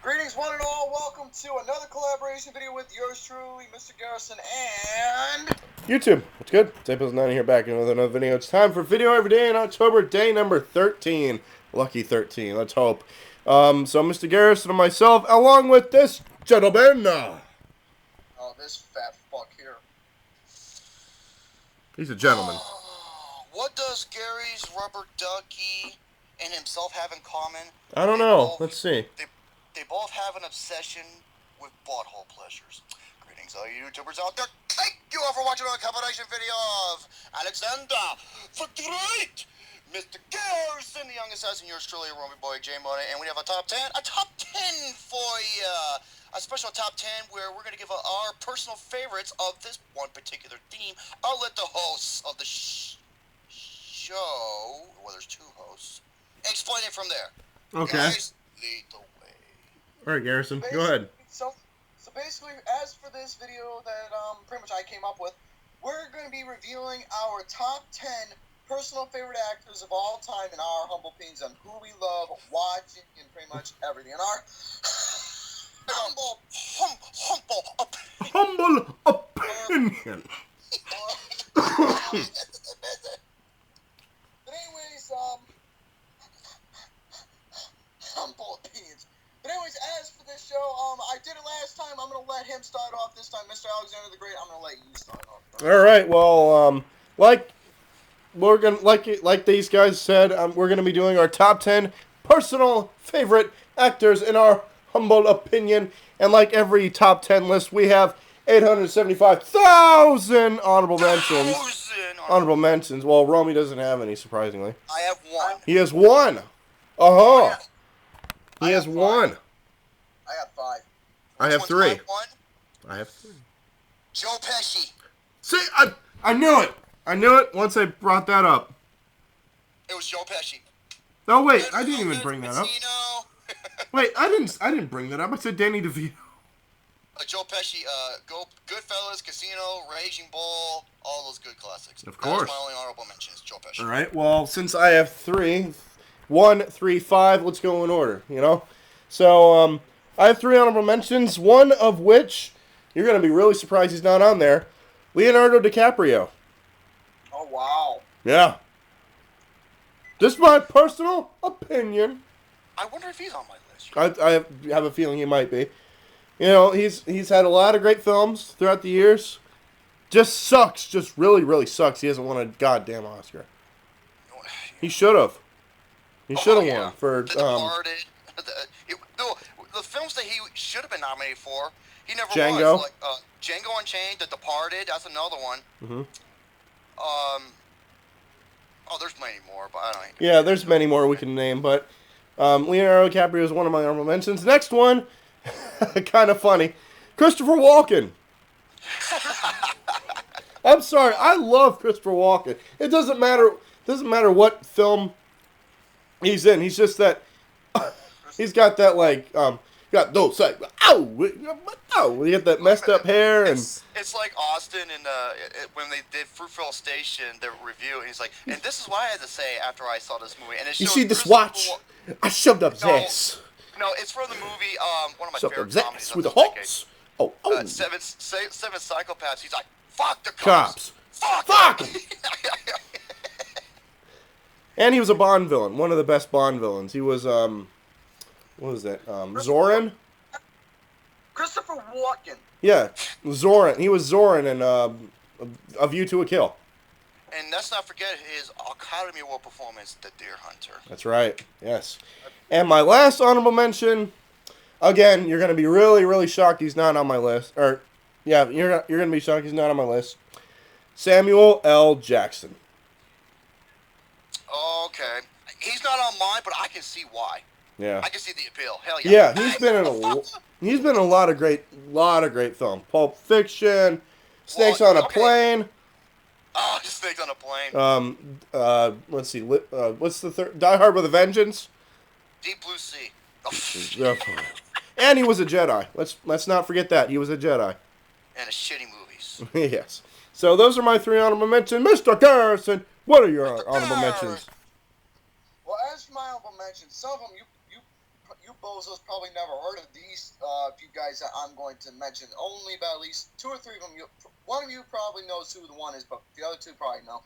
Greetings, one and all. Welcome to another collaboration video with yours truly, Mr. Garrison, and YouTube. What's good? It's April 9 here back with another video. It's time for Video Every Day in October, day number 13. Lucky 13, let's hope. So Mr. Garrison and myself, along with this gentleman. oh, this fat fuck here. He's a gentleman. What does Gary's rubber ducky and himself have in common? I don't know. Let's see. They both have an obsession with butthole pleasures. Greetings, all you YouTubers out there. Thank you all for watching our combination video of Alexander Verdreht, Mr. Garrison, the young assassin, yours truly, Romy Boy, J Money, and we have a top 10 for you. A special top 10 where we're going to give our personal favorites of this one particular theme. I'll let the hosts of the show, well, there's two hosts, explain it from there. Okay. Guys, lead the way. All right, Garrison, go ahead. So basically, as for this video that pretty much I came up with, we're going to be reviewing our top 10 personal favorite actors of all time in our humble opinions on who we love, watching, and pretty much everything. In our humble opinion. But anyways, humble opinions. But anyways, as for this show, I did it last time. I'm gonna let him start off this time, Mr. Alexander the Great. I'm gonna let you start off. All right. Well, like these guys said, we're gonna be doing our top 10 personal favorite actors in our humble opinion. And like every top 10 list, we have 875,000 honorable mentions. Honorable mentions. Well, Romy doesn't have any, surprisingly. I have one. He has one. Uh-huh. He has one. I have five. I have three. I have three. Joe Pesci. See, I knew it. I knew it once I brought that up. It was Joe Pesci. Oh wait, I didn't even bring that up. Wait, I didn't bring that up. I said Danny DeVito. Joe Pesci, Goodfellas, Casino, Raging Bull, all those good classics. Of course. That's my only honorable mention is Joe Pesci. All right. Well, since I have three, 1, 3, 5. Let's go in order. You know. So I have 3 honorable mentions. One of which you're gonna be really surprised he's not on there. Leonardo DiCaprio. Oh wow. Yeah. Just my personal opinion. I wonder if he's on my list. I have a feeling he might be. You know, he's had a lot of great films throughout the years. Just sucks. Just really, really sucks. He hasn't won a goddamn Oscar. He should have. He should have won for. The Departed. The films that he should have been nominated for, he never Django. was. Like Django Unchained, The Departed. That's another one. Mm-hmm. Oh, there's many more, but I don't. Yeah, there's many more we can name, but Leonardo DiCaprio is one of my honorable mentions. Next one, kind of funny, Christopher Walken. I'm sorry, I love Christopher Walken. It doesn't matter what film he's in. He's just that he's got that like got those like you get that messed up hair and it's like Austin and when they did Fruitvale Station their review, and he's like, and this is what I had to say after I saw this movie. And it you shows see this watch? I shoved up his ass. No, it's from the movie. One of my Shoved favorite up comedies his of with the this decade. hawks. Oh. Seven Psychopaths. He's like, fuck the Cops. Fuck them. And he was a Bond villain, one of the best Bond villains. He was what was that? Zorin? Christopher Walken. Yeah, Zorin. He was Zorin in A View to a Kill. And let's not forget his Academy Award performance, The Deer Hunter. That's right. Yes. And my last honorable mention, again, you're gonna be really, really shocked he's not on my list. Or, yeah, you're gonna be shocked he's not on my list. Samuel L. Jackson. Okay, he's not on mine, but I can see why. Yeah. I can see the appeal. Hell yeah. Yeah, he's been in a lot of great films. Pulp Fiction, Snakes on a Plane. Oh, Snakes on a Plane. Let's see. What's the third? Die Hard with a Vengeance. Deep Blue Sea. And he was a Jedi. Let's not forget that he was a Jedi. And a shitty movies. Yes. So those are my 3 honorable mentions. Mr. Garrison, what are your honorable mentions? Well, as for my honorable mentions, some of them you both has probably never heard of these few guys that I'm going to mention. Only about at least 2 or 3 of them. One of you probably knows who the one is, but the other 2 probably know.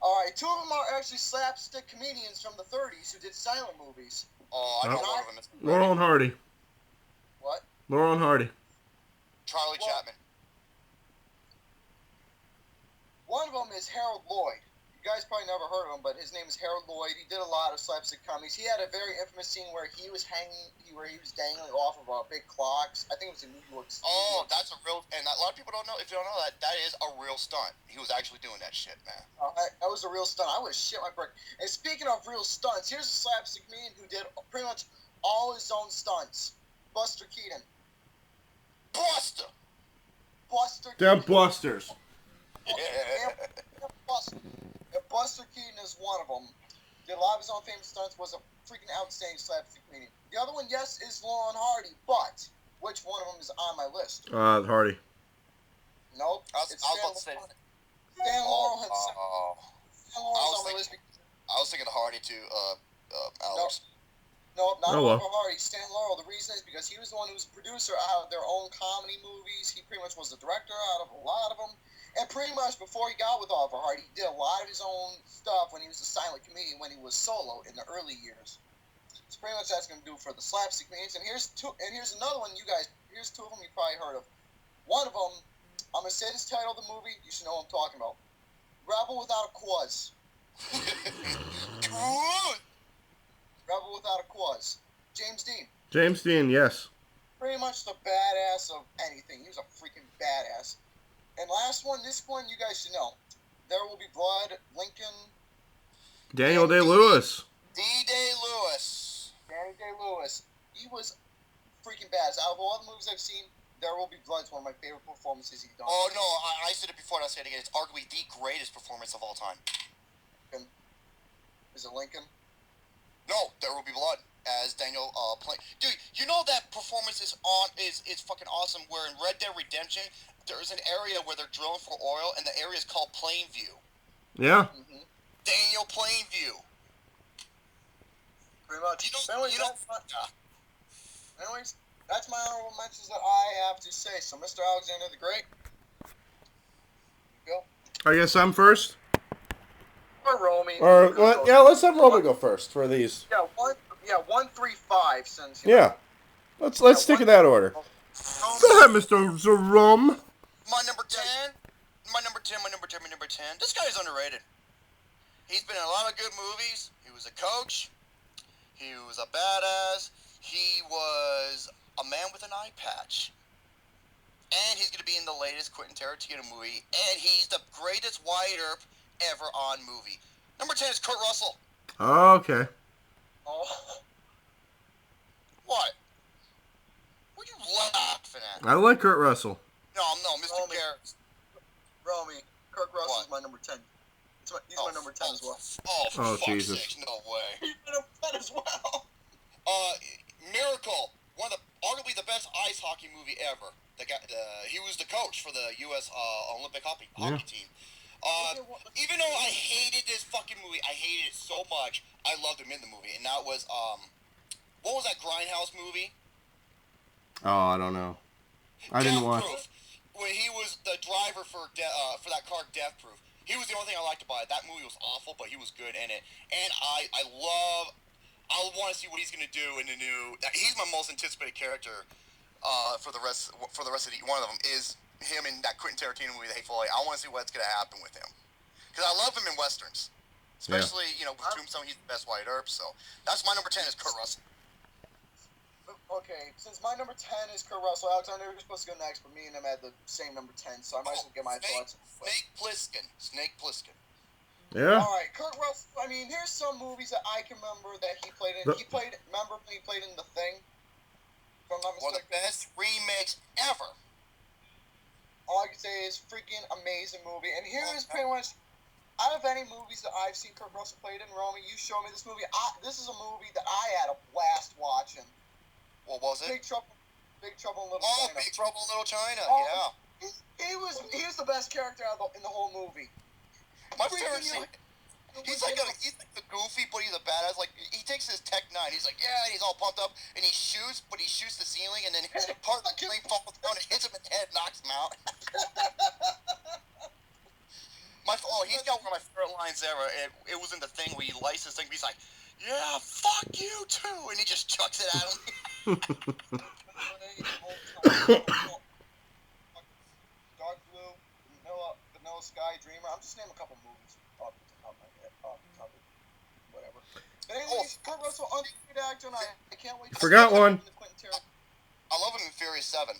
All right, 2 of them are actually slapstick comedians from the 30s who did silent movies. Oh, I know one of them. Laurel and Hardy. What? Laurel and Hardy. Charlie Chaplin. One of them is Harold Lloyd. You guys probably never heard of him, but his name is Harold Lloyd. He did a lot of slapstick comedies. He had a very infamous scene where he was dangling off of big clocks. I think it was in New York City. Oh, that's a real, and a lot of people don't know. If you don't know that, that is a real stunt. He was actually doing that shit, man. That was a real stunt. I would have shit my brick. And speaking of real stunts, here's a slapstick comedian who did pretty much all his own stunts. Buster Keaton. Buster. Them Busters. Buster Keaton is one of them. Did a lot of his own famous stunts. Was a freaking outstanding slapstick comedian. The other one, yes, is Laurel and Hardy. But which one of them is on my list? Hardy. Nope. I was about to say. Stan Laurel himself. Stan Laurel's on my list. I was thinking of Hardy too, Alex. No, not well. Hardy. Stan Laurel. The reason is because he was the one who was a producer out of their own comedy movies. He pretty much was the director out of a lot of them. And pretty much before he got with Oliver Hardy, he did a lot of his own stuff when he was a silent comedian, when he was solo in the early years. So pretty much that's going to do for the slapstick comedians. And here's another one, you guys. Here's 2 of them you probably heard of. One of them, I'm going to say this title of the movie. You should know what I'm talking about. Rebel Without a Cause. Rebel Without a Cause. James Dean. James Dean, yes. Pretty much the badass of anything. He was a freaking badass. And last one, this one you guys should know. There Will Be Blood, Lincoln. Daniel Day-Lewis. Day-Lewis. Danny Day-Lewis. He was freaking badass. Out of all the movies I've seen, There Will Be Blood is one of my favorite performances he's done. Oh, no, I said it before and I'll say it again. It's arguably the greatest performance of all time. Is it Lincoln? No, There Will Be Blood as Daniel playing. Dude, you know that performance is fucking awesome. Where in Red Dead Redemption, there's an area where they're drilling for oil, and the area is called Plainview. Yeah. Mm-hmm. Daniel Plainview. Pretty much. Anyways, that's my honorable mentions that I have to say. So, Mr. Alexander the Great, go. I guess I'm first. Or Romy. Let's have Romy go first for these. Yeah, 1, 3, 5. Since Yeah. Let's stick in that order. Go ahead, Mr. Zerum. My number 10. This guy is underrated. He's been in a lot of good movies. He was a coach. He was a badass. He was a man with an eye patch. And he's going to be in the latest Quentin Tarantino movie. And he's the greatest Wyatt Earp ever on movie. Number 10 is Kurt Russell. Okay. Oh. What? What are you laughing at? I like Kurt Russell. No, Mr. Garrison. Romy, Kurt Russell's my number 10. He's my number 10 as well. For fuck's Jesus. sake, no way. He's my number 10 as well. Miracle, arguably the best ice hockey movie ever. He was the coach for the U.S. Olympic hockey team. Even though I hated this fucking movie, I hated it so much, I loved him in the movie. And that was, what was that Grindhouse movie? Oh, I don't know. I didn't watch. Proof. When he was the driver for that car, Death Proof. He was the only thing I liked about it. That movie was awful, but he was good in it. And I want to see what he's going to do in the new. He's my most anticipated character for the rest of the. One of them is him in that Quentin Tarantino movie, The Hateful Eight. I want to see what's going to happen with him because I love him in westerns, especially with Tombstone. He's the best Wyatt Earp. So that's my number 10 is Kurt Russell. Okay, since my number 10 is Kurt Russell, Alexander, you're supposed to go next, but me and him had the same number 10, so I might as well get my thoughts. Snake Plissken. Yeah. Alright, Kurt Russell, I mean, here's some movies that I can remember that he played in. Remember when he played in The Thing? If I'm not mistaken. One of the best remakes ever. All I can say is freaking amazing movie. And here is pretty much, out of any movies that I've seen Kurt Russell played in, Romy, you showed me this movie. This is a movie that I had a blast watching. What was it? Big Trouble in Little China. Big Trouble in Little China, He was the best character in the whole movie. My favorite scene He's like a goofy, but he's a badass. Like, he takes his Tech 9. He's like, yeah, and he's all pumped up, and he shoots, but he shoots the ceiling, and then part of the ceiling falls down and hits him in the head, knocks him out. He's got one of my favorite lines ever. It was in The Thing where he lights this thing, but he's like, yeah, fuck you too, and he just chucks it at him. Dark Blue, Vanilla Sky, Dreamer. I'm just naming a couple movies off the top of my head, whatever. But anyways, Kurt Russell, underrated actor, and I can't wait to Forgot see one. I love him in Furious 7.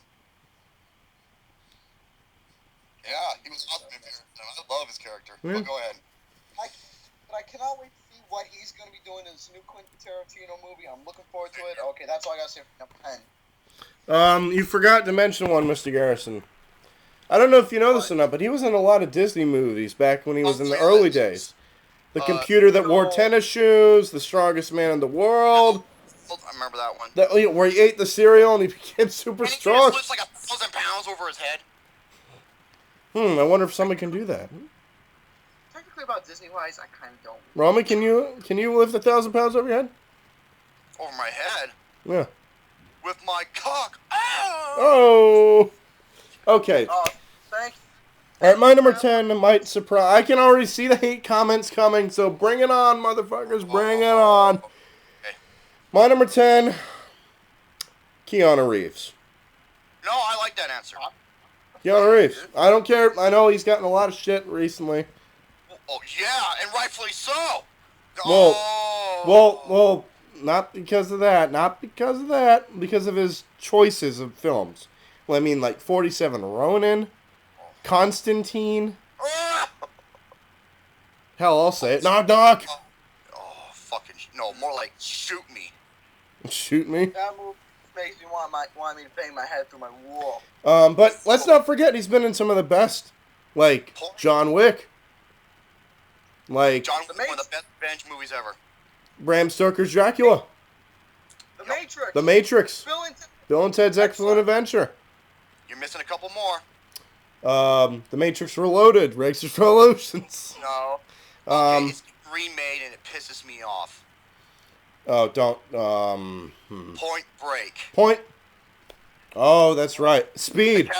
Yeah, he was awesome in Furious 7. I love his character. Yeah. But go ahead. But I cannot wait to see what he's going to be doing in this new Quentin Tarantino movie. I'm looking forward to it. Okay, that's all I got to say for number 10. You forgot to mention one, Mr. Garrison. I don't know if you know this or not, but he was in a lot of Disney movies back when he was in the early days. The computer that wore tennis shoes, The Strongest Man in the World. I remember that one. Where he ate the cereal and he became super strong. He lifts like 1,000 pounds over his head. I wonder if somebody can do that. Technically, about Disney-wise, I kind of don't. Romy, can you lift 1,000 pounds over your head? Over my head? Yeah. With my cock. Oh! Oh! Okay. Oh, thank you. Alright, my number 10 might surprise. I can already see the hate comments coming, so bring it on, motherfuckers. Bring it on. Okay. My number 10, Keanu Reeves. No, I like that answer. Keanu Reeves. I don't care. I know he's gotten a lot of shit recently. Oh, yeah, and rightfully so. Well, not because of that. Not because of that. Because of his choices of films. Well, I mean, like 47 Ronin, Constantine. Hell, I'll say it. Knock, knock. Oh, fucking no! More like shoot me. Shoot me. That movie makes me want me to bang my head through my wall. But let's not forget he's been in some of the best, like John Wick. Like John Wick, one of the best revenge movies ever. Bram Stoker's Dracula. The Matrix. The Matrix. Bill and Ted's Excellent Adventure. You're missing a couple more. The Matrix Reloaded. Racers Revolutions. No. Okay, it's remade and it pisses me off. Oh, don't. Point Break. Point. Oh, that's right. Speed.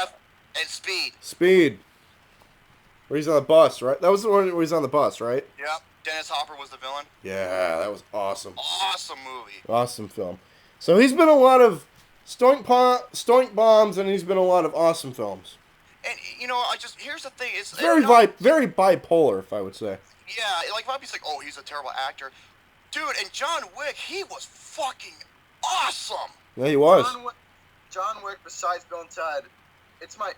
And Speed. Speed. Where he's on the bus, right? That was the one where he's on the bus, right? Yep. Dennis Hopper was the villain. Yeah, that was awesome. Awesome movie. Awesome film. So he's been a lot of stoink bombs, and he's been a lot of awesome films. And here's the thing: it's very bipolar, if I would say. Yeah, like Bobby's like, oh, he's a terrible actor, dude. And John Wick, he was fucking awesome. Yeah, he was. John Wick, besides Bill and Ted, it's my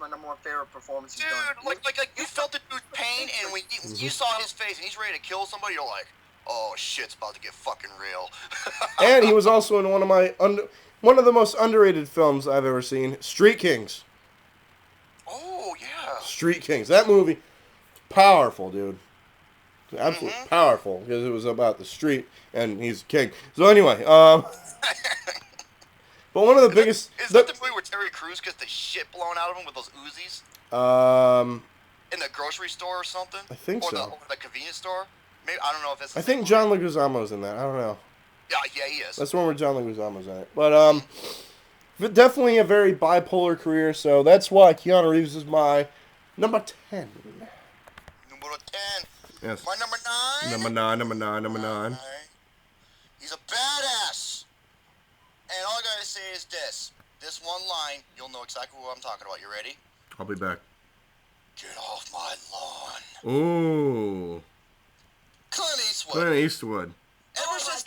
number one favorite performance he's done. Dude, like you felt the dude's pain, and when you saw his face and he's ready to kill somebody, you're like, oh, shit's about to get fucking real. And he was also in one of the most underrated films I've ever seen, Street Kings. Oh, yeah. Street Kings. That movie, powerful, dude. Absolutely powerful, because it was about the street, and he's a king. So anyway, but one of the biggest... Is that the movie where Terry Crews gets the shit blown out of him with those Uzis? In the grocery store or something? I think so. Or the convenience store? Maybe, I don't know if it's... I think John Leguizamo's in that. I don't know. Yeah, he is. That's the one where John Leguizamo's in it. But, definitely a very bipolar career, so that's why Keanu Reeves is my number 10. Number 10. Yes. My number 9? Number 9. He's a badass. And all I gotta say is this one line, you'll know exactly what I'm talking about. You ready? I'll be back. Get off my lawn. Ooh. Clint Eastwood. Ever since...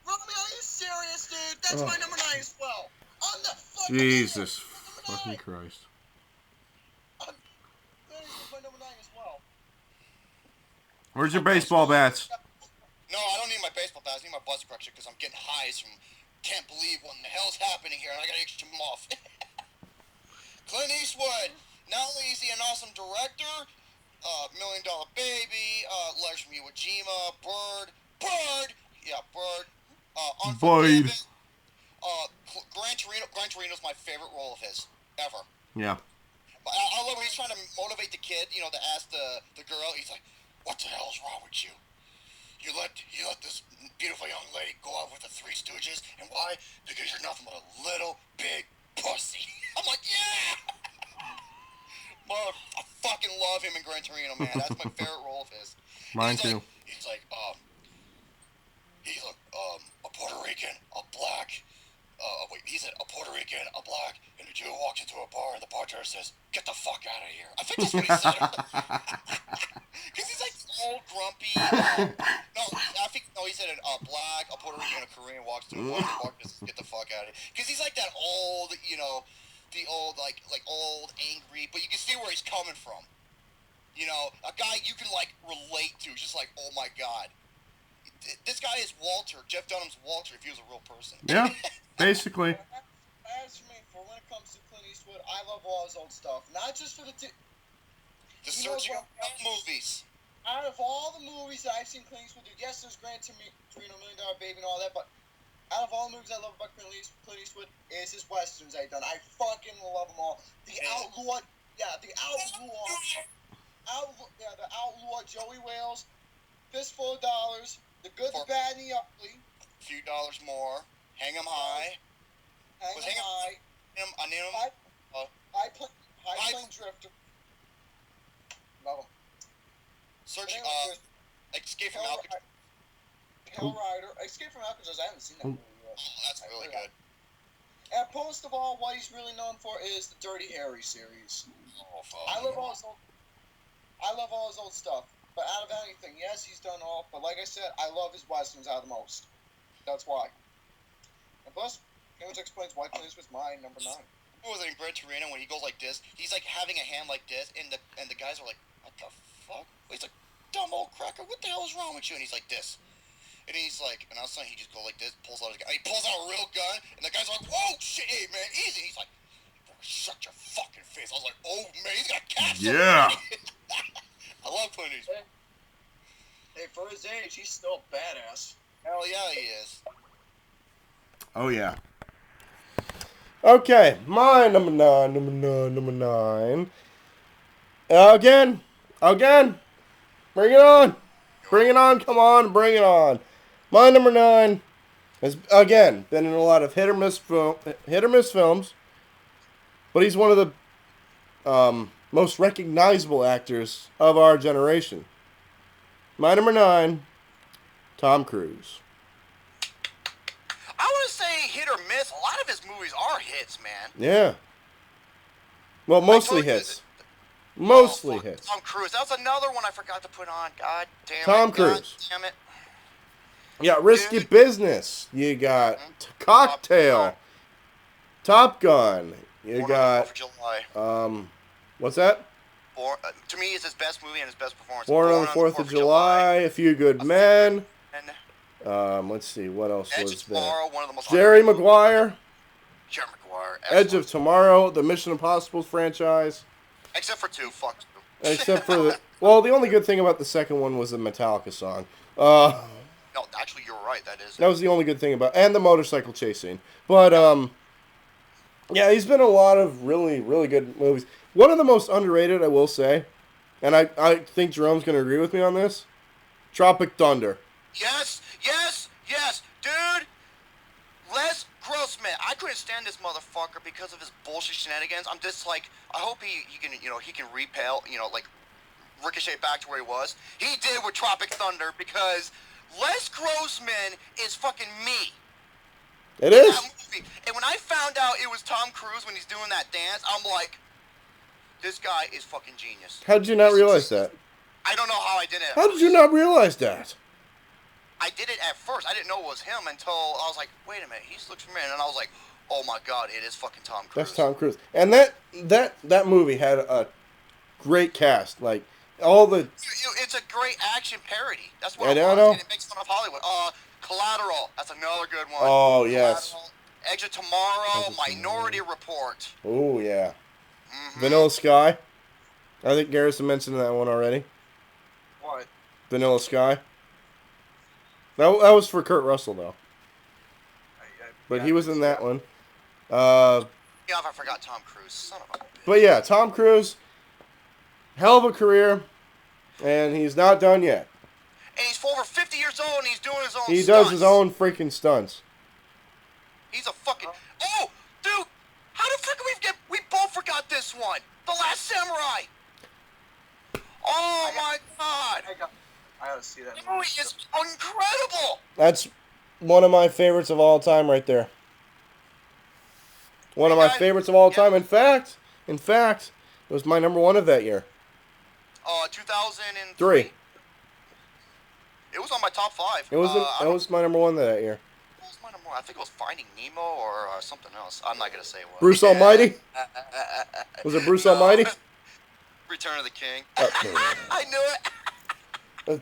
Romy, are you serious, dude? That's my number 9 as well. On the fucking Jesus fucking Christ. That is my number 9 as well. Where's your baseball bats? No, I don't need my baseball bat. I need my buzz correction because I'm getting highs from can't believe what the hell's happening here and I gotta get them off. Clint Eastwood. Not only is he an awesome director, $1 Million Baby, Letters from Iwo Jima, Bird, Unforgiven, Gran Torino's my favorite role of his, ever. Yeah. I love when he's trying to motivate the kid, to ask the girl, he's like, what the hell is wrong with you? You let this beautiful young lady go out with the Three Stooges, and why? Because you're nothing but a little big pussy. I'm like, yeah! I fucking love him in Gran Torino, man. That's my favorite role of his. Mine too. He's like, a Puerto Rican, a black, he said a Puerto Rican, a black, and a Jew walks into a bar, and the bartender says, get the fuck out of here. I think that's what he said. Because he's like old, grumpy, he said a black, a Puerto Rican, and a Korean walks into a bar, and the bartender says, get the fuck out of here. Because he's like that old, the old, like old, angry, but you can see where he's coming from. A guy you can, relate to, just like, oh my god. This guy is Walter, Jeff Dunham's Walter, if he was a real person. Yeah, basically. As for me, for when it comes to Clint Eastwood, I love all his old stuff. Not just for the Searching movies. Out of all the movies that I've seen Clint Eastwood do, yes, there's Gran Torino, $1 Million Baby, and all that, but out of all the movies I love about Clint Eastwood is his westerns I've done. I fucking love them all. The Outlaw, Joey Wales, Fistful of Dollars, The Good, the Bad, and the Ugly. A few dollars more. Hang 'em high. High Plane Drifter. Love him. Searching, Escape from Alcatraz. Hell Rider. Escape from Alcatraz, I haven't seen that movie yet. Oh, that's really good. And most of all, what he's really known for is the Dirty Harry series. Oh, fuck. I love all his old stuff. But out of anything, yes, he's done all. But like I said, I love his westerns out of the most. That's why. And plus, he always explains why Clint was my number 9. What was it in Gran Torino when he goes like this? He's like having a hand like this, and the guys are like, "What the fuck?" He's like, "Dumb old cracker, what the hell is wrong with you?" And he's like this, and he's like, and all of a sudden he just goes like this, pulls out his gun, and he pulls out a real gun, and the guy's like, "Whoa, shit, hey man, easy." And he's like, "Shut your fucking face." I was like, "Oh man, he's got caps." Yeah. I love Clint Eastwood. Hey, for his age, he's still badass. Hell yeah, he is. Oh, yeah. Okay, my number 9. Again. Bring it on. Come on, bring it on. My number 9 has, again, been in a lot of hit or miss films. But he's one of the most recognizable actors of our generation. My number 9, Tom Cruise. I want to say hit or miss. A lot of his movies are hits, man. Yeah. Well, mostly hits. Mostly hits. Tom Cruise. That was another one I forgot to put on. God damn it. Tom Cruise. God damn it. Yeah, Risky Business. You got Cocktail. Top Gun. You got. What's that? To me, it's his best movie and his best performance. Born on the 4th of July. A Few Good Men. Let's see, what else Edge was of Tomorrow, one of the most Jerry Maguire. Jerry Maguire. Edge of Tomorrow, the Mission Impossible franchise. Except for 2, fuck 2. Except for the only good thing about the second one was the Metallica song. No, actually, you're right. That was the only good thing about, and the motorcycle chase scene. But yeah, he's been in a lot of really, really good movies. One of the most underrated, I will say, and I think Jerome's going to agree with me on this. Tropic Thunder. Yes, dude. Les Grossman. I couldn't stand this motherfucker because of his bullshit shenanigans. I'm just like, I hope he can repel, ricochet back to where he was. He did with Tropic Thunder because Les Grossman is fucking me. It is. That movie. And when I found out it was Tom Cruise when he's doing that dance, I'm like, this guy is fucking genius. How did you not realize that? I don't know how I did it. How did you not realize that? I did it at first. I didn't know it was him until I was like, wait a minute, he looks familiar. And I was like, oh my god, it is fucking Tom Cruise. That's Tom Cruise. And that movie had a great cast. Like, all the... It's a great action parody. That's what I it was. know. And it makes fun of Hollywood. Collateral. That's another good one. Oh, yes. Edge of Tomorrow. Minority Report. Oh, yeah. Mm-hmm. Vanilla Sky. I think Garrison mentioned that one already. What? Vanilla Sky. That was for Kurt Russell, though. But he was in that one. Yeah, if I forgot Tom Cruise. Son of a bitch. But yeah, Tom Cruise. Hell of a career. And he's not done yet. And he's over 50 years old and he's doing his own He stunts. does his own freaking stunts. He's a fucking... Oh, dude! How the fuck we both forgot this one? The Last Samurai! Oh my god! I gotta see that movie is incredible! That's one of my favorites of all time right there. One of my favorites of all time. In fact, it was my number one of that year. 2003. It was on my top 5. It was my number one that year. What was my number one? I think it was Finding Nemo or something else. I'm not gonna say what. Bruce Almighty? Was it Bruce Almighty? Return of the King. Okay. I knew it. I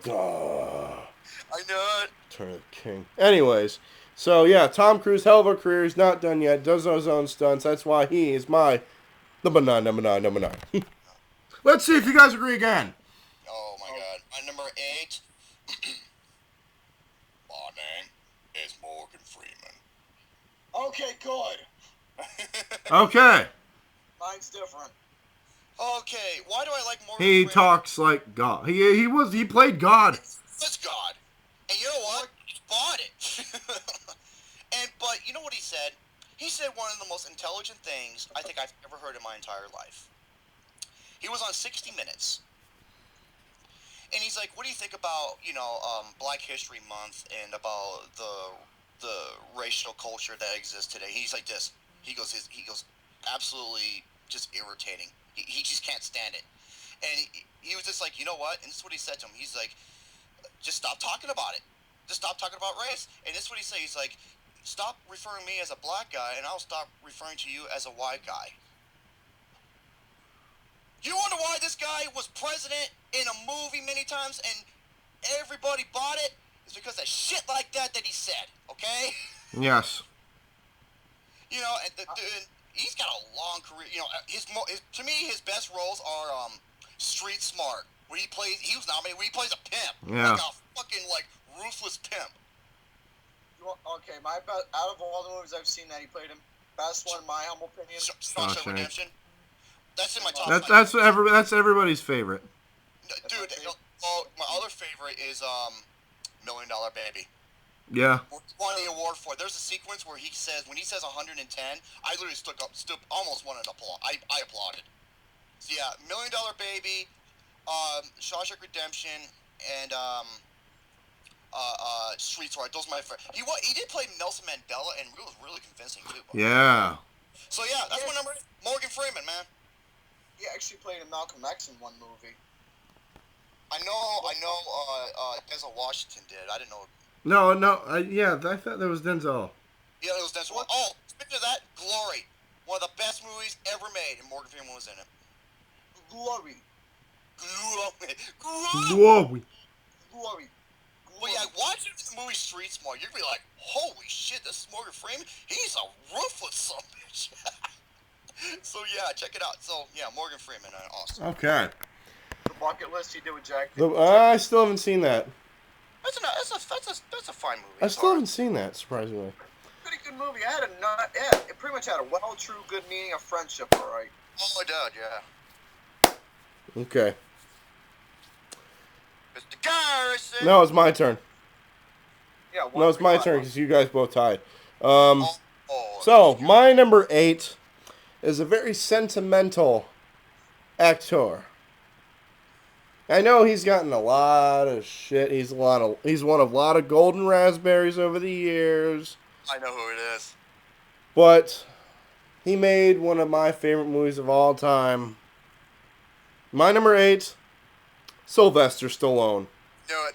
knew it. Return of the King. Anyways, so yeah, Tom Cruise, hell of a career. He's not done yet. Does his own stunts. That's why he is number nine. Let's see if you guys agree again. Oh my god. My number 8. My name is Morgan Freeman. Okay, good. Okay. Mine's different. Okay, why do I like Morgan He Freeman? talks like God. He played God. It's God. And you know what? He bought it. But you know what he said? He said one of the most intelligent things I think I've ever heard in my entire life. He was on 60 Minutes. And he's like, what do you think about, Black History Month and about the racial culture that exists today? He's like this. He goes, absolutely just irritating. He just can't stand it. And he was just like, you know what? And this is what he said to him. He's like, just stop talking about it. Just stop talking about race. And this is what he said. He's like, stop referring me as a black guy, and I'll stop referring to you as a white guy. You wonder why this guy was president in a movie many times and everybody bought it? It's because of shit like that he said, okay? Yes. And he's got a long career. To me, his best roles are Street Smart, where he was nominated, where he plays a pimp. Yeah. Like a fucking, ruthless pimp. Okay, my best, out of all the movies I've seen that he played in, best one, in my humble opinion. Shawshank Redemption. That's in my top. That's everybody's favorite. Dude, my other favorite is $1 Million Baby. Yeah. Won the award for it. There's a sequence where when he says 110, I literally stood almost wanted to applaud. I applauded. So yeah, $1 Million Baby, Shawshank Redemption, and Street Smart. Those are my favorite. He did play Nelson Mandela, and it was really convincing too. Yeah. So yeah, that's my number 8. Morgan Freeman, man. He actually played in Malcolm X in one movie. I know. Denzel Washington did. I didn't know. No. I thought that was Denzel. Yeah, it was Denzel. Oh, speaking of that, Glory, one of the best movies ever made, and Morgan Freeman was in it. Glory. Well, yeah, watching the movie Street Smart, you're gonna be like, holy shit, this is Morgan Freeman? He's a ruthless son of a bitch. So yeah, check it out. So yeah, Morgan Freeman, awesome. Okay. The bucket list he did with Jack. I still haven't seen that. That's a fine movie. I still haven't seen that, surprisingly. Pretty good movie. It pretty much had a well, true, good meaning of friendship. All right. Oh, it did, yeah. Okay. Mr. Garrison. No, it's my turn. Yeah. No, it's my turn because you guys both tied. Oh, So my number 8 is a very sentimental actor. I know he's gotten a lot of shit. He's won a lot of golden raspberries over the years. I know who it is. But he made one of my favorite movies of all time. My number 8, Sylvester Stallone. Knew it.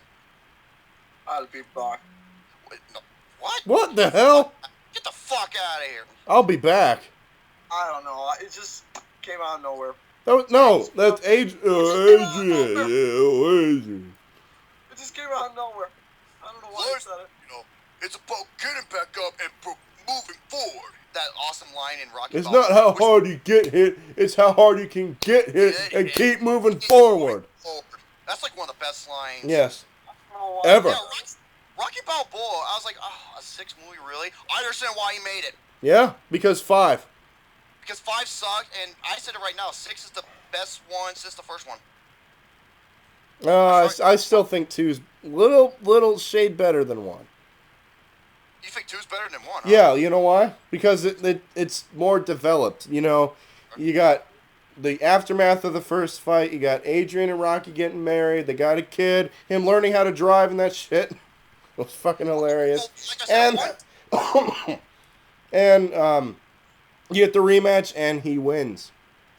I'll be back. Wait, no. What? What the hell? Get the fuck out of here. I'll be back. I don't know. It just came out of nowhere. That's Adrian. It just came out of nowhere. I don't know why I said it. It's about getting back up and moving forward. That awesome line in Rocky. It's not how hard you get hit, it's how hard you can get hit and keep moving forward. That's like one of the best lines. Yes. Oh, Ever. Yeah, Rocky Balboa, I was like, a 6 movie, really? I understand why he made it. Yeah, because 5. Because 5 sucked, and I said it right now, 6 is the best one since the first one. I still think 2's little shade better than 1. You think 2's better than 1, huh? Yeah, you know why? Because it's more developed. You know, you got the aftermath of the first fight. You got Adrian and Rocky getting married. They got a kid. Him learning how to drive and that shit. It was fucking hilarious. Like I said, And you get the rematch, and he wins.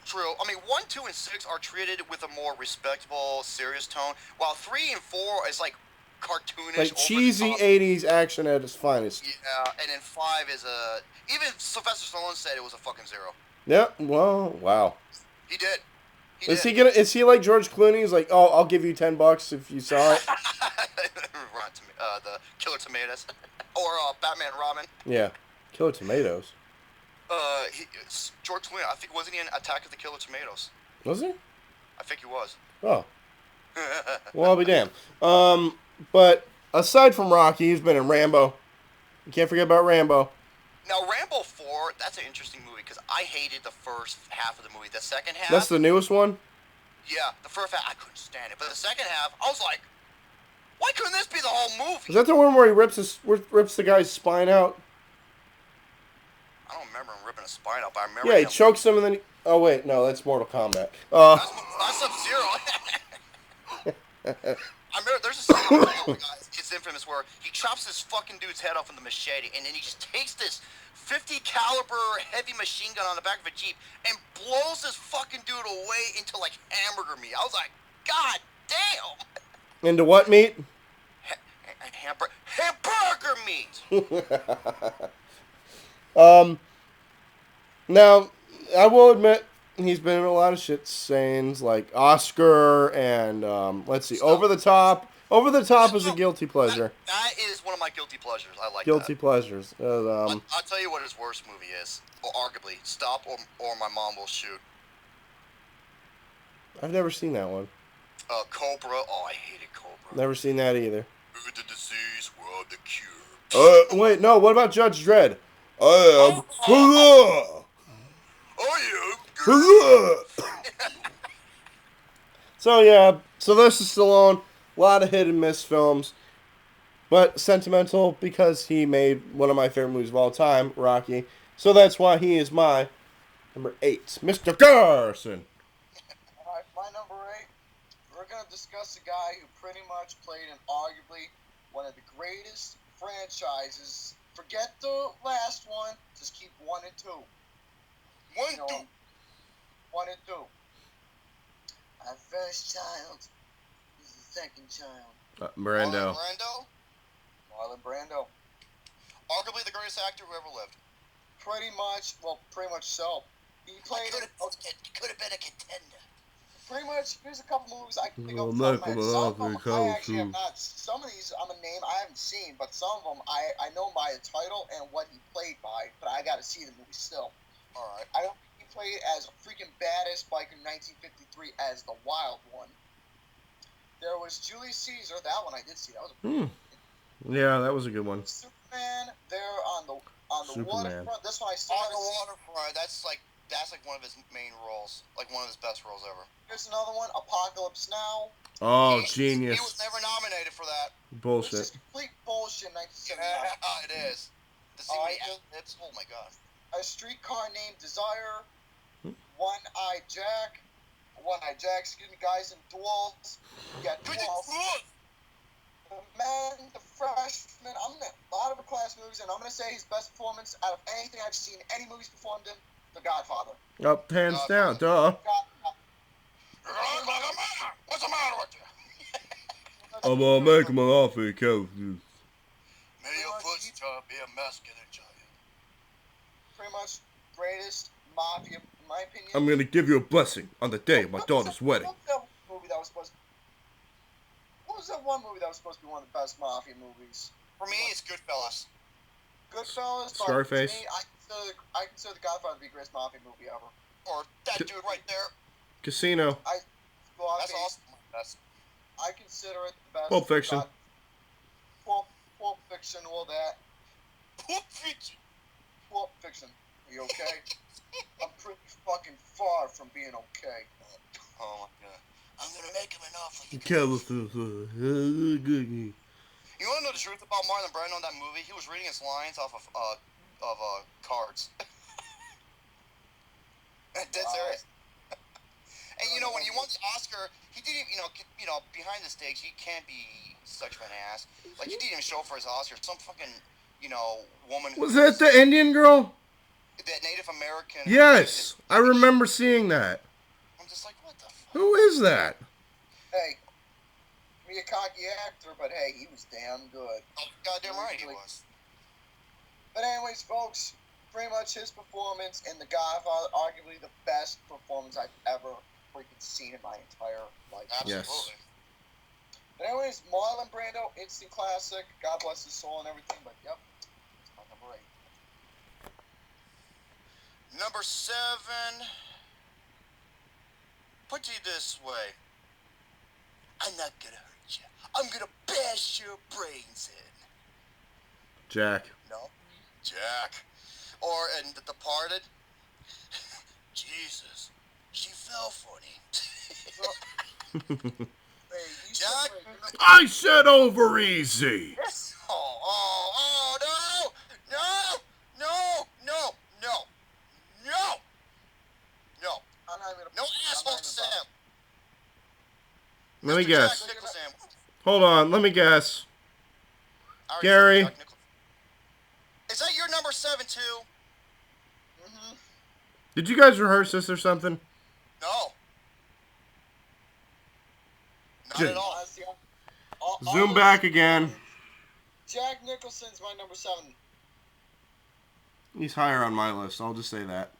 True. I mean, 1, 2, and 6 are treated with a more respectable, serious tone, while 3 and 4 is like cartoonish, Like cheesy 80s action at its finest. Yeah, and then 5 is a... Even Sylvester Stallone said it was a fucking 0. Yeah, well, wow. He did. Is he like George Clooney? He's like, oh, I'll give you $10 if you saw it. The Killer Tomatoes. Or Batman and Robin. Yeah, Killer Tomatoes. George Clooney, I think, wasn't he in Attack of the Killer Tomatoes? Was he? I think he was. Oh. Well, I'll be damned. But aside from Rocky, he's been in Rambo. You can't forget about Rambo. Now, Rambo 4, that's an interesting movie, because I hated the first half of the movie. The second half... That's the newest one? Yeah, the first half, I couldn't stand it. But the second half, I was like, why couldn't this be the whole movie? Is that the one where he rips the guy's spine out? I don't remember him ripping a spine out, but I remember Yeah, he him... chokes him and then he... Oh, wait, no, that's Mortal Kombat. That's Sub-Zero. I remember there's a scene, oh my God, it's infamous, where he chops this fucking dude's head off with a machete, and then he just takes this 50 caliber heavy machine gun on the back of a Jeep and blows this fucking dude away into like hamburger meat. I was like, God damn! Into what meat? Hamburger meat! Now, I will admit, he's been in a lot of shit scenes, like Oscar and, let's see, Over the Top. Over the Top is a guilty pleasure. That is one of my guilty pleasures. I like guilty that. pleasures. I'll tell you what his worst movie is, or arguably, Stop or My Mom Will Shoot. I've never seen that one. Cobra. Oh, I hated Cobra. Never seen that either. The disease, we're the cure. Wait, no, what about Judge Dredd? I am... So, yeah, Sylvester Stallone, a lot of hit and miss films, but sentimental because he made one of my favorite movies of all time, Rocky. So that's why he is my number 8, Mr. Garrison. Alright, my number 8, we're going to discuss a guy who pretty much played in arguably one of the greatest franchises. Forget the last one, just keep 1 and 2. 1 and 2. 1 and 2. Our first child is the second child. Brando. Marlon Brando. Arguably the greatest actor who ever lived. Pretty much so. He played... He could have been a contender. Pretty much, there's a couple movies I can think Well, of. Michael Some of them Malafia I actually have not... Some of these, I'm a name I haven't seen, but some of them I know by the title and what he played by, but I gotta see the movie still. Alright. I don't think he played as a freaking badass biker in 1953 as the Wild One. There was Julius Caesar, that one I did see. That was a Yeah, that was a good one. Superman, there on the waterfront. This one I still On haven't the seen. waterfront, that's like one of his main roles. Like one of his best roles ever. Here's another one, Apocalypse Now. Oh, He genius. was never nominated for that. This Bullshit. is complete bullshit. 1979. Yeah, it is. The scene where he ad-libs, oh my God. A Streetcar Named Desire. One-Eye Jack. Excuse me, Guys in Duels. You got Duels. The Man, The Freshman. I'm in a lot of the class movies, and I'm gonna say his best performance out of anything I've seen, any movies performed in, The Godfather. Up, hands down, duh. What's the matter with you? I'm gonna make him an offer, coach. May your footstep be a masculine giant. Pretty much greatest mafia, in my opinion. I'm gonna give you a blessing on the day of my daughter's wedding. What was that one movie that was supposed to be one of the best mafia movies? For me, it's Goodfellas. Goodfellas. Scarface. Me, I consider The Godfather to be the greatest mafia movie ever. Or that dude right there. Casino. That's awesome. I consider it the best. Pulp Fiction. Pulp Fiction, all that. Pulp Fiction. Pulp Fiction. Are you okay? I'm pretty fucking far from being okay. Oh my God. I'm gonna make him an for the California. You want to know the truth about Marlon Brando in that movie? He was reading his lines off of cards. Dead serious. And you know, when he won the Oscar, he didn't, behind the stakes, he can't be such an ass. Like, he didn't even show up for his Oscar. Some fucking, woman. Was that the Indian girl? That Native American. Yes, I remember seeing that. I'm just like, what the fuck? Who is that? Hey, be a cocky actor, but hey, he was damn good. Oh, goddamn right he was. But anyways, folks, pretty much his performance in The Godfather, arguably the best performance I've ever freaking seen in my entire life. Absolutely. Yes. But anyways, Marlon Brando, instant classic. God bless his soul and everything, but yep, it's my number 8. Number 7. Put it this way. I'm not gonna hurt you. I'm gonna bash your brains in. Jack. No. Jack. Or in The Departed. Jesus. She fell funny. Hey, Jack? I said over easy. Oh, no! No! No! No! No! No! No! I'm not even No asshole Sam! Let me Mr. guess. Jack Nicholson. Hold on, let me guess. I already Gary. said Jack Nicholson. Is that your number 7 too? Mm-hmm. Did you guys rehearse this or something? No. Not Jake. at all. Honestly, Zoom back again. Jack Nicholson's my number 7. He's higher on my list, I'll just say that.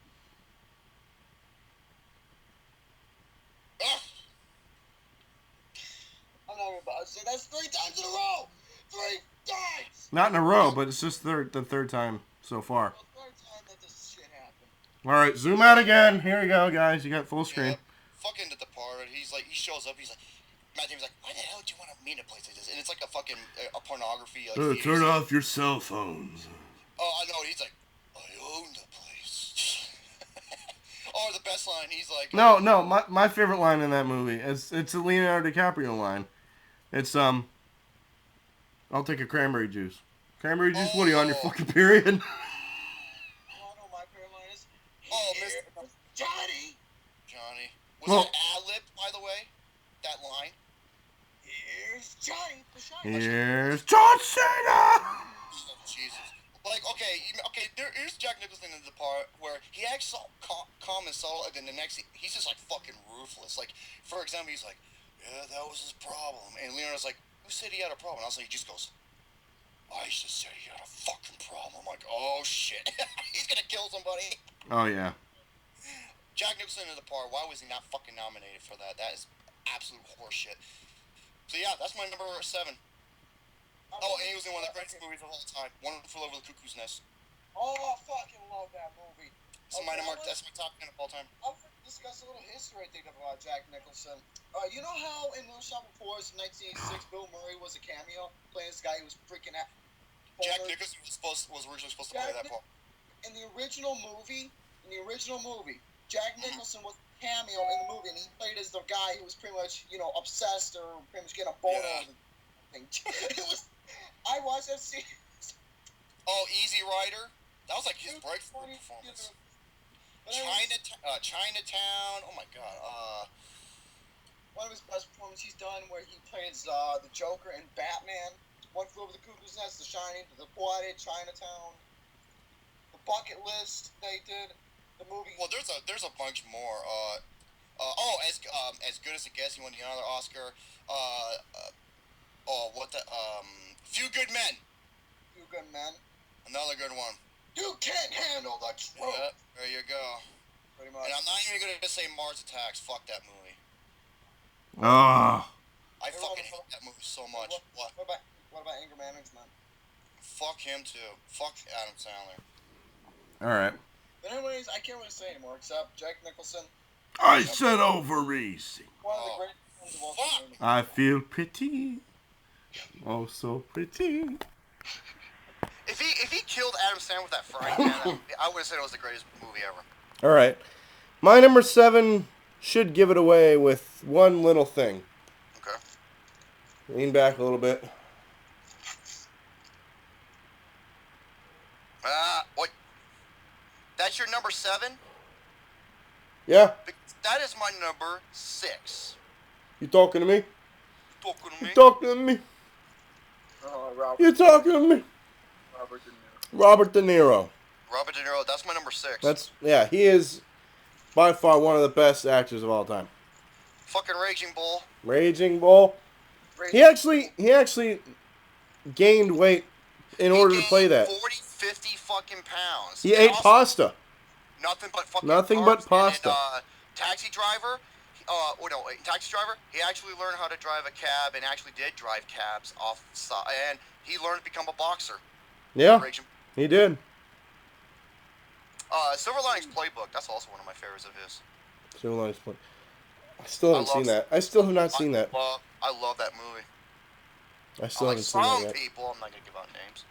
I'm not even about to say that's 3 times in a row. 3 times. Not in a row, but it's just the third time so far. The 3rd time that this shit happened. Alright, zoom out again. Here we go, guys. You got full screen. Yeah, fucking The Departed. He shows up. He's like, Matt Damon's like, why the hell do you want to meet in a place like this? And it's like a fucking a pornography. Like, Turn off your cell phones. Oh, I know. He's like, I own the place. Or the best line. He's like, No, my favorite line in that movie is it's a Leonardo DiCaprio line. It's I'll take a cranberry juice. Cranberry juice? What are you on your fucking period? Oh, I know my favorite line is. Oh, "Here, Mr. Johnny. Johnny. Was Well- that ad-lib, by the way? That line? Here's Johnny. The Shiny. Here's John Cena! Oh, Jesus. Like, okay, here's Jack Nicholson in the part where he acts so calm and subtle, and then the next, he's just, like, fucking ruthless. Like, for example, he's like, yeah, that was his problem. And Leonardo's like, who said he had a problem? And I was like, he just goes, I just said he had a fucking problem. I'm like, oh, shit. He's gonna kill somebody. Oh, yeah. Jack Nicholson in the part, why was he not fucking nominated for that? That is absolute horseshit. So, yeah, that's my number 7. Oh, and he was in one of the greatest movies of all time. One Flew Over the Cuckoo's Nest. Oh, I fucking love that movie. That's my top 10 of all time. I'll discuss a little history, I think, about Jack Nicholson. You know how in Little Shop of Horrors in 1986, Bill Murray was a cameo playing this guy who was freaking out. Jack Nicholson was originally supposed to play that part. In the original movie, Jack Nicholson was a cameo in the movie, and he played as the guy who was pretty much, obsessed or pretty much getting a boner. Yeah. It was. I watched that scene. Oh, Easy Rider. That was like his breakthrough performance. Chinatown. Oh my god. One of his best performances he's done, where he plays the Joker and Batman. One Flew Over the Cuckoo's Nest, The Shining, The Departed, Chinatown, The Bucket List. They did the movie. Well, there's a bunch more. As Good as It Gets, he won another Oscar. Few Good Men. Few Good Men. Another good one. You can't handle the truth. Yeah, there you go. Pretty much. And I'm not even gonna say Mars Attacks. Fuck that movie. Ah. I fucking hate that movie so much. What? What about Anger Management? Fuck him too. Fuck Adam Sandler. Alright. But anyways, I can't really say anymore except Jack Nicholson. I said over easy. One of the greatest films of all time. I feel pretty. Oh, so pretty. If he killed Adam Sandler with that frying pan, I would have said it was the greatest movie ever. Alright. My number 7 should give it away with one little thing. Lean back a little bit. What? That's your number 7? Yeah. That is my number 6. You talking to me? Talking to me? You talking to me? Robert. You talking to me? Robert De Niro. Robert De Niro. Robert De Niro, that's my number 6. He is by far one of the best actors of all time. Fucking Raging Bull. Raging Bull. He actually gained weight in order to play that. 40, 50 fucking pounds. He And ate also, pasta. Nothing but fucking Nothing carbs. but pasta. And, Taxi Driver. Taxi Driver. He actually learned how to drive a cab and actually did drive cabs off the side. And he learned to become a boxer. Yeah, Raging. he did. Silver Linings Playbook. That's also one of my favorites of his. Silver Linings Playbook. I still haven't seen that. I still have not seen that. I love that movie. I still haven't seen that Some yet. people, I'm not gonna give out names.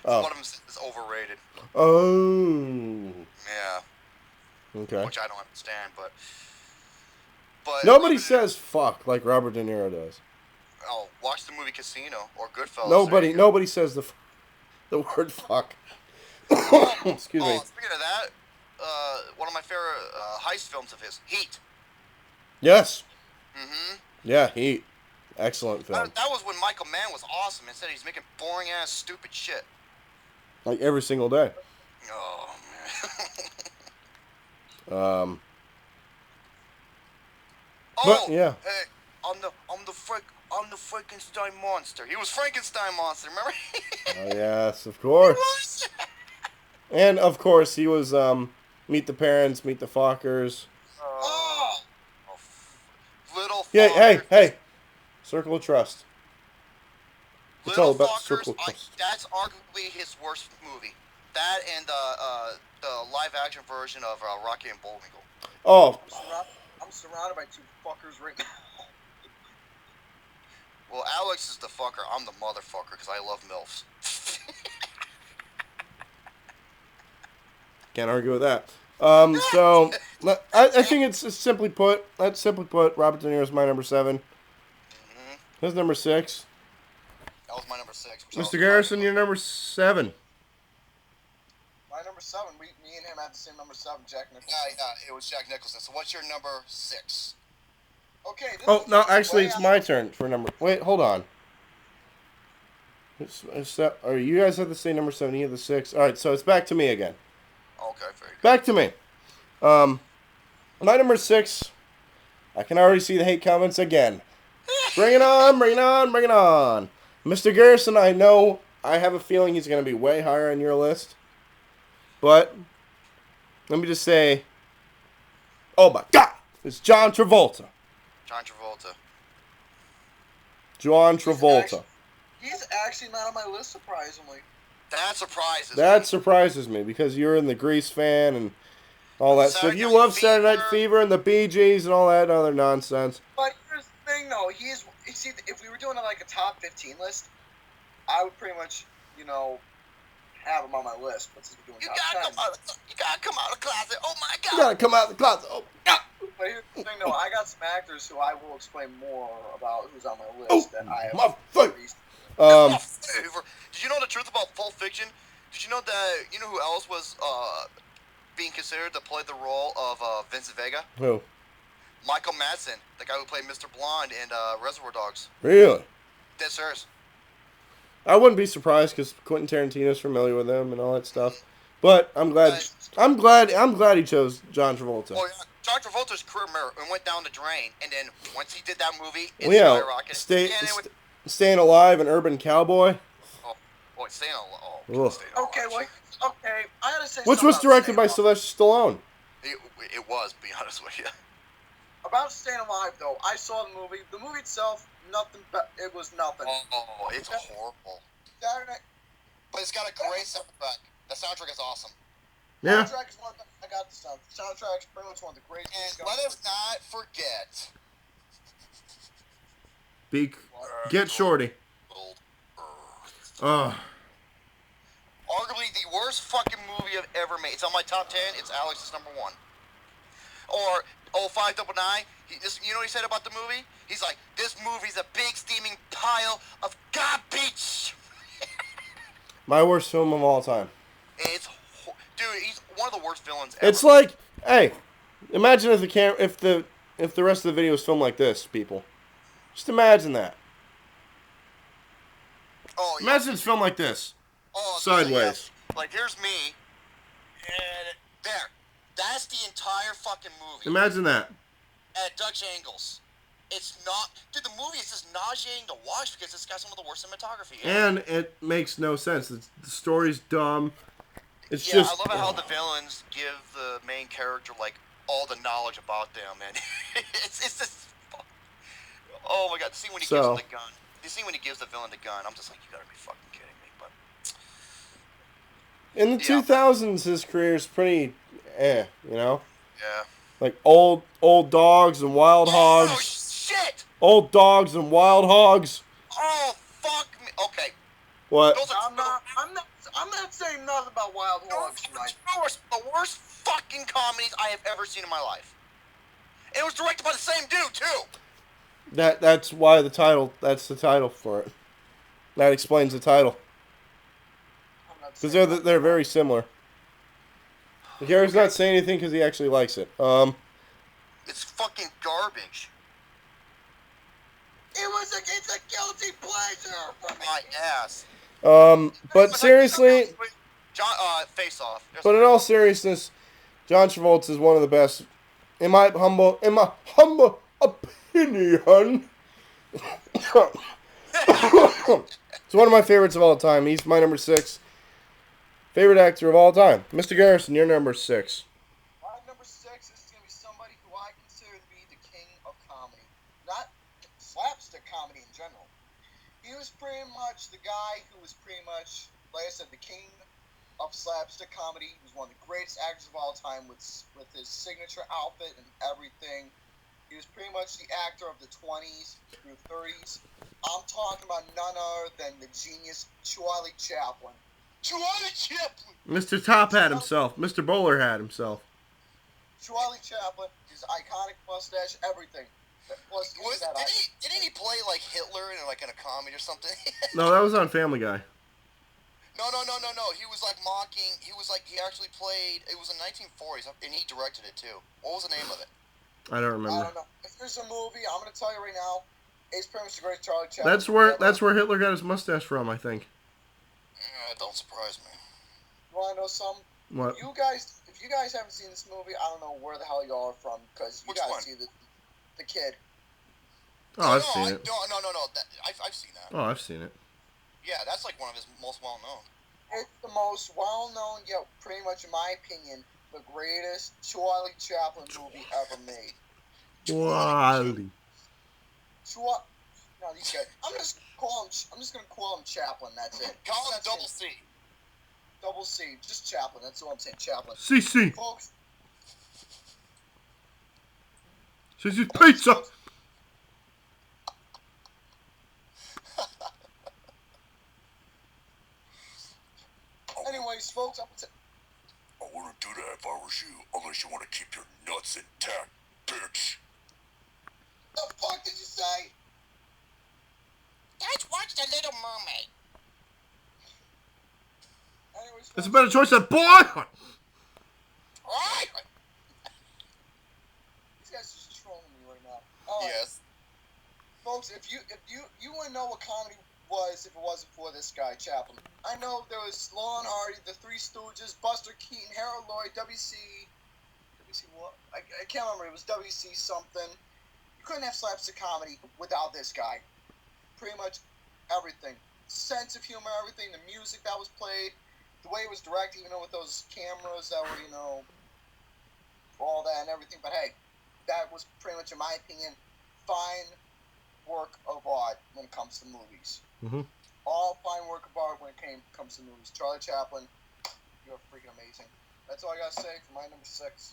Oh. One of them is overrated. Oh. Yeah. Okay. Which I don't understand, but Nobody says fuck like Robert De Niro does. Oh, watch the movie Casino or Goodfellas. Nobody says the word fuck. Excuse me. Speaking of that, one of my favorite heist films of his, Heat. Yes. Mm-hmm. Yeah, Heat. Excellent film. That was when Michael Mann was awesome. Instead, he's making boring ass stupid shit. Like every single day. Oh man. But yeah. Hey, I'm the Frankenstein monster. He was Frankenstein monster, remember? Oh yes, of course. And of course he was Meet the Parents, Meet the Fockers. Little Yeah, Fockers. hey. Circle of Trust. It's Little all about Fockers, Circle of Trust. that's arguably his worst movie. That and the live action version of Rocky and Bullwinkle. Oh. I'm surrounded by 2 fuckers right now. Well, Alex is the fucker. I'm the motherfucker because I love MILFs. Can't argue with that. So I think it's simply put. Robert De Niro is my number 7. Mm-hmm. His number 6. That was my number 6. Mr. Garrison, you're number 7. My number 7. Me and him had the same number 7. Jack Nicholson. Yeah, it was Jack Nicholson. So what's your number 6? Okay. Oh no, actually it's my turn for number. Wait, hold on. Or you guys have the same number 7. You have the 6. All right, so it's back to me again. Okay, very good. Back to me. My number 6. I can already see the hate comments again. Bring it on, bring it on, bring it on. Mr. Garrison, I know, I have a feeling he's going to be way higher on your list. But, let me just say, oh my God, it's John Travolta. John Travolta. John Travolta. He's actually not on my list, surprisingly. That surprises me because you're in the Grease fan and all that stuff. You Saturday love Night Saturday Night Fever. Fever and the Bee Gees and all that other nonsense. But here's the thing, though. See, if we were doing like a top 15 list, I would pretty much, have him on my list. But since we're doing top 10, You gotta come out of the closet. Oh my God. You gotta come out of the closet. Oh, God. But here's the thing, though. I got some actors who I will explain more about who's on my Oh, list that I have. my foot. Did you know the truth about Pulp Fiction? Did you know that, who else was being considered to play the role of Vincent Vega? Who? Michael Madsen, the guy who played Mr. Blonde in Reservoir Dogs. Really? Yes, sirs. I wouldn't be surprised because Quentin Tarantino's familiar with him and all that stuff. But I'm glad he chose John Travolta. Oh, yeah. John Travolta's career went down the drain, and then once he did that movie, it Well, skyrocketed. Staying Alive and Urban Cowboy. Staying alive. Okay, I gotta say Which something was about directed by Staying Alive. Sylvester Stallone. It was, to be honest with you. About Staying Alive, though, I saw the movie. The movie itself, nothing. It was nothing. Oh, it's horrible. Saturday Night. But it's got a great soundtrack. The soundtrack is awesome. Yeah. Soundtrack is one. I got the sound. Soundtrack's pretty much one of the greatest. And let us not forget. Get Shorty. Arguably the worst fucking movie I've ever made. It's on my top 10. It's Alex's number 1. Or 0599. You know what he said about the movie? He's like, this movie's a big steaming pile of garbage. My worst film of all time. Dude, he's one of the worst villains ever. It's like, hey, imagine if the rest of the video was filmed like this, people. Just imagine that. Oh, yeah. Imagine it's filmed like this. Oh, Sideways. Yeah. Like, here's me. And there. That's the entire fucking movie. Imagine that. At Dutch angles. It's not... Dude, the movie is just nauseating to watch because it's got some of the worst cinematography. And it makes no sense. The story's dumb. It's yeah, just... I love how the villains give the main character, like, all the knowledge about them, and it's just... Oh, my God. The scene when he gives him the gun. The scene when he gives the villain the gun, I'm just like, you gotta be fucking kidding me, but... In the 2000s, his career is pretty, you know? Yeah. Like old dogs and wild hogs. Oh, shit! Old dogs and wild hogs. Oh, fuck me. Okay. What? I'm not saying nothing about Wild Hogs tonight. The worst fucking comedies I have ever seen in my life. And it was directed by the same dude, too. That's why the title, that's the title for it. That explains the title. Because they're very similar. Gary's not saying anything because he actually likes it. It's fucking garbage. It's a guilty pleasure for me. My ass. But seriously, John, Face Off. but in all seriousness, John Travolta is one of the best, in my humble opinion. He's one of my favorites of all time. He's my number 6. Favorite actor of all time. Mr. Garrison, you're number 6. My number 6 is going to be somebody who I consider to be the king of comedy. Not slapstick comedy in general. He was pretty much the guy who was pretty much, like I said, the king of slapstick comedy. He was one of the greatest actors of all time with his signature outfit and everything. He was pretty much the actor of the 20s through 30s. I'm talking about none other than the genius Charlie Chaplin. Charlie Chaplin! Mr. Top Hat himself. Mr. Bowler Hat himself. Charlie Chaplin, his iconic mustache, everything. Plus, didn't he play like Hitler in a comedy or something? No, that was on Family Guy. No. He was like mocking. He actually played. It was in 1940s, and he directed it too. What was the name of it? I don't remember. I don't know. If there's a movie, I'm going to tell you right now, it's pretty much the greatest Charlie Chaplin. That's where Hitler got his mustache from, I think. Don't surprise me. You want to know something? What? If you guys haven't seen this movie, I don't know where the hell y'all are from, because you guys see the kid. Oh, I've seen it. No. I've seen that. Oh, I've seen it. Yeah, that's like one of his most well-known. It's the most well-known, yet pretty much, in my opinion, the greatest Charlie Chaplin movie ever made. Wally. No, these guys. I'm just gonna call him Chaplin. That's it. Call him Double C. Double C. Just Chaplin. That's all I'm saying. Chaplin. CC. Folks. CC Pizza. Anyways, folks, I wouldn't do that if I was you, unless you want to keep your nuts intact, bitch. the fuck did you say? Let's watch The Little Mermaid. Anyways, It's a better choice than boy. These guys are just trolling me right now. Yes. Folks, if you wouldn't know what comedy was if it wasn't for this guy, Chaplin. I know there was Laurel and Hardy, the Three Stooges, Buster Keaton, Harold Lloyd, WC what? I can't remember. It was WC something. You couldn't have slapstick comedy without this guy. Pretty much everything. Sense of humor, everything. The music that was played, the way it was directed, with those cameras that were, all that and everything. But hey, that was pretty much, in my opinion, fine work of art when it comes to movies. Mm-hmm. All fine work of art when it comes to movies. Charlie Chaplin, you're freaking amazing. That's all I gotta say for my number 6.